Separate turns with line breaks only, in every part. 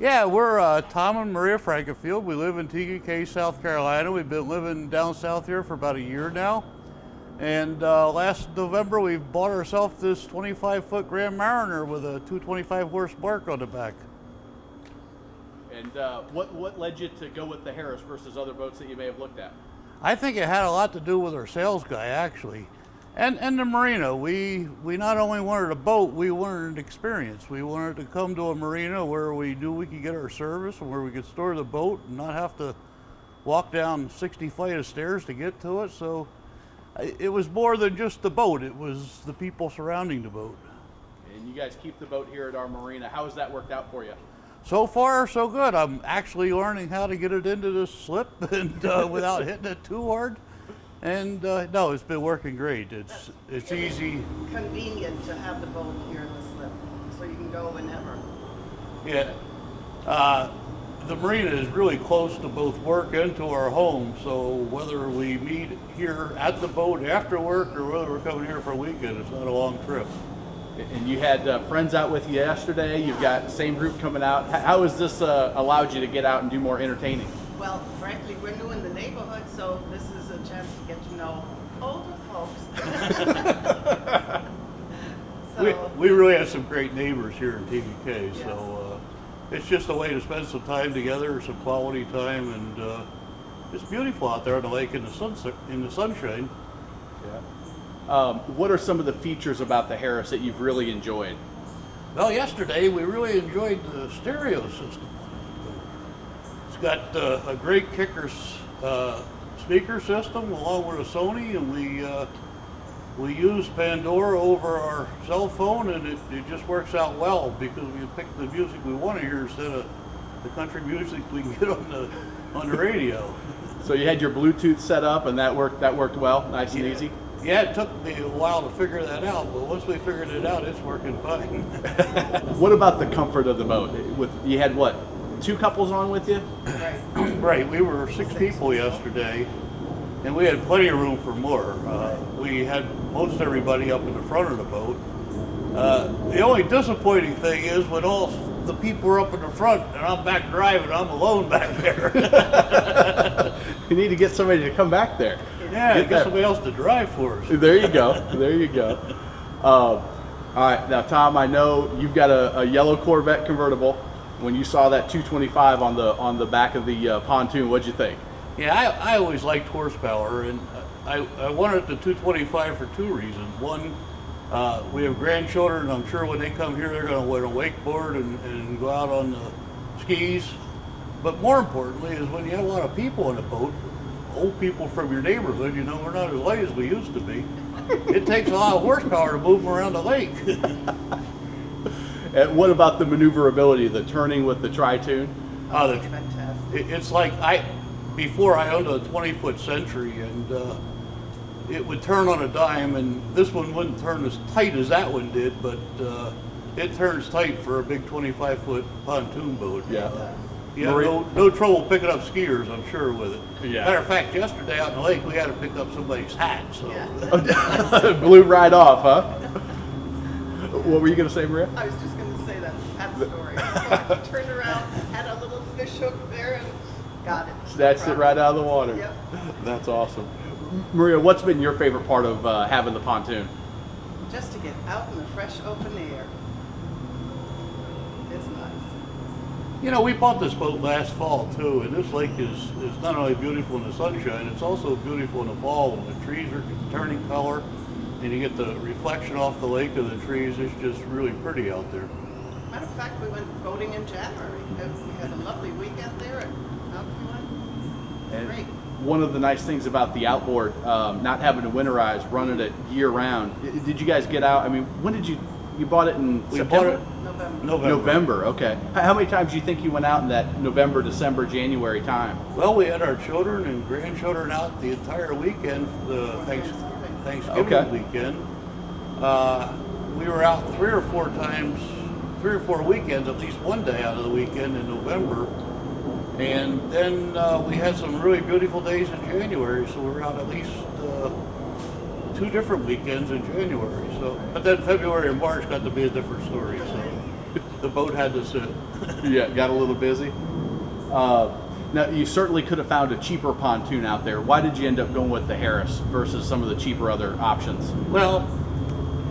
Yeah, we're Tom and Maria Frankenfield. We live in TKK, South Carolina. We've been living down south here for about a year now. And last November, we bought ourselves this 25-foot Grand Mariner with a 225 horse bark on the back.
And what led you to go with the Harris versus other boats that you may have looked at?
I think it had a lot to do with our sales guy, actually. And the marina. We not only wanted a boat, we wanted an experience. We wanted to come to a marina where we knew we could get our service and where we could store the boat and not have to walk down 60 flight of stairs to get to it. So it was more than just the boat, it was the people surrounding the boat.
And you guys keep the boat here at our marina. How has that worked out for you?
So far, so good. I'm actually learning how to get it into the slip and without hitting it too hard. And no, it's been working great. It's easy.
Convenient to have the boat here in the slip, so you can go whenever.
Yeah. The marina is really close to both work and to our home, so whether we meet here at the boat after work or whether we're coming here for a weekend, it's not a long trip.
And you had friends out with you yesterday. You've got the same group coming out. How has this allowed you to get out and do more entertaining?
Well, frankly, we're new in the neighborhood, so this is a chance to get to know older folks.
We really have some great neighbors here in TVK, so it's just a way to spend some time together, some quality time, and it's beautiful out there on the lake in the sunshine.
Yeah. What are some of the features about the Harris that you've really enjoyed?
Well, yesterday we really enjoyed the stereo system. It's got a great kicker speaker system along with a Sony, and we use Pandora over our cell phone, and it just works out well because we pick the music we want to hear instead of the country music we can get on the radio.
So you had your Bluetooth set up, and that worked and nice and easy.
Yeah, it took me a while to figure that out, but once we figured it out, it's working fine.
What about the comfort of the boat? You had what, 2 couples on with you?
Right.
Right, we were 6 people yesterday, and we had plenty of room for more. We had most everybody up in the front of the boat. The only disappointing thing is when all the people are up in the front and I'm back driving, I'm alone back there.
You need to get somebody to come back there.
Yeah, get somebody else to drive for us.
There you go. There you go. All right, now Tom, I know you've got a yellow Corvette convertible. When you saw that 225 on the back of the pontoon, what'd you think?
Yeah, I always liked horsepower, and I wanted the 225 for 2 reasons. One, we have grandchildren, and I'm sure when they come here, they're going to want a wakeboard and go out on the skis. But more importantly is when you have a lot of people on a boat, old people from your neighborhood, you know, we're not as light as we used to be. It takes a lot of horsepower to move them around the lake.
And what about the maneuverability, the turning with the tri-tune?
That's fantastic.
It's like before I owned a 20-foot Century, and it would turn on a dime, and this one wouldn't turn as tight as that one did, but it turns tight for a big 25-foot pontoon boat.
Yeah.
You have no trouble picking up skiers, I'm sure, with it.
Yeah.
Matter of fact, yesterday out in the lake, we had to pick up somebody's hat. So.
Yeah.
Blew right off, huh? What were you going to say, Maria?
I was just going to say that story. So I turned around, had a little fish hook there, and got it.
Snatched it right out of the water.
Yep.
That's awesome. Maria, what's been your favorite part of having the pontoon?
Just to get out in the fresh open air. It's nice.
You know, we bought this boat last fall too, and this lake is not only beautiful in the sunshine, it's also beautiful in the fall when the trees are turning color and you get the reflection off the lake of the trees. It's just really pretty out there.
Matter of fact, we went boating in January. We had a lovely weekend there at Mount Great.
One of the nice things about the outboard, not having to winterize, running it year round. Did you guys get out? I mean, when did you bought it in September? November, okay. How many times do you think you went out in that November, December, January time?
Well, we had our children and grandchildren out the entire weekend, the Thanksgiving weekend. We were out 3 or 4 times, 3 or 4 weekends, at least one day out of the weekend in November. And then we had some really beautiful days in January, so we were out at least 2 different weekends in January. So, but then February and March got to be a different story. So. the boat had to sit.
Yeah, got a little busy. Now, you certainly could have found a cheaper pontoon out there. Why did you end up going with the Harris versus some of the cheaper other options?
Well,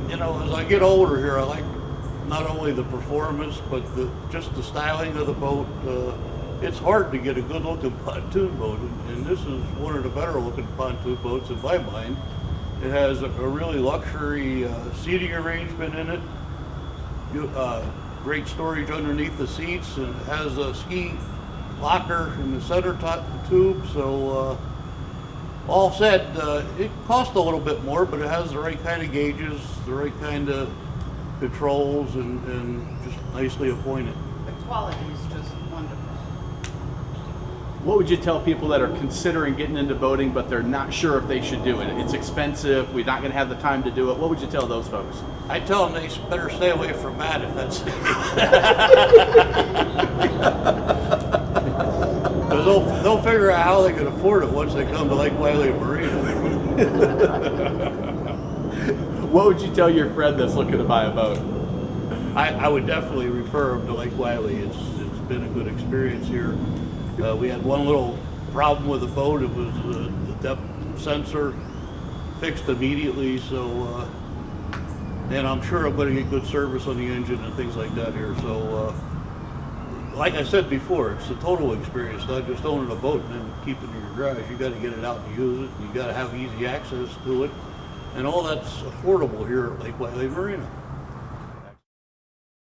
you know, as I get older here, I like not only the performance, but just the styling of the boat. It's hard to get a good looking pontoon boat, and this is one of the better looking pontoon boats in my mind. It has a really luxury seating arrangement in it, great storage underneath the seats, and it has a ski locker in the center tube. So all said, it costs a little bit more, but it has the right kind of gauges, the right kind of controls, and just nicely appointed.
The quality is just wonderful.
What would you tell people that are considering getting into boating, but they're not sure if they should do it? It's expensive, we're not going to have the time to do it. What would you tell those folks?
I tell them they better stay away from Matt if that's because they'll figure out how they can afford it once they come to Lake Wylie and Marina.
What would you tell your friend that's looking to buy a boat?
I would definitely refer them to Lake Wylie. It's been a good experience here. We had one little problem with the boat. It was the depth sensor fixed immediately. So, and I'm sure I'm going to get good service on the engine and things like that here. So, like I said before, it's a total experience, not just owning a boat and then keeping it in your garage. You got to get it out and use it. You got to have easy access to it, and all that's affordable here at Lake Wylie Marina.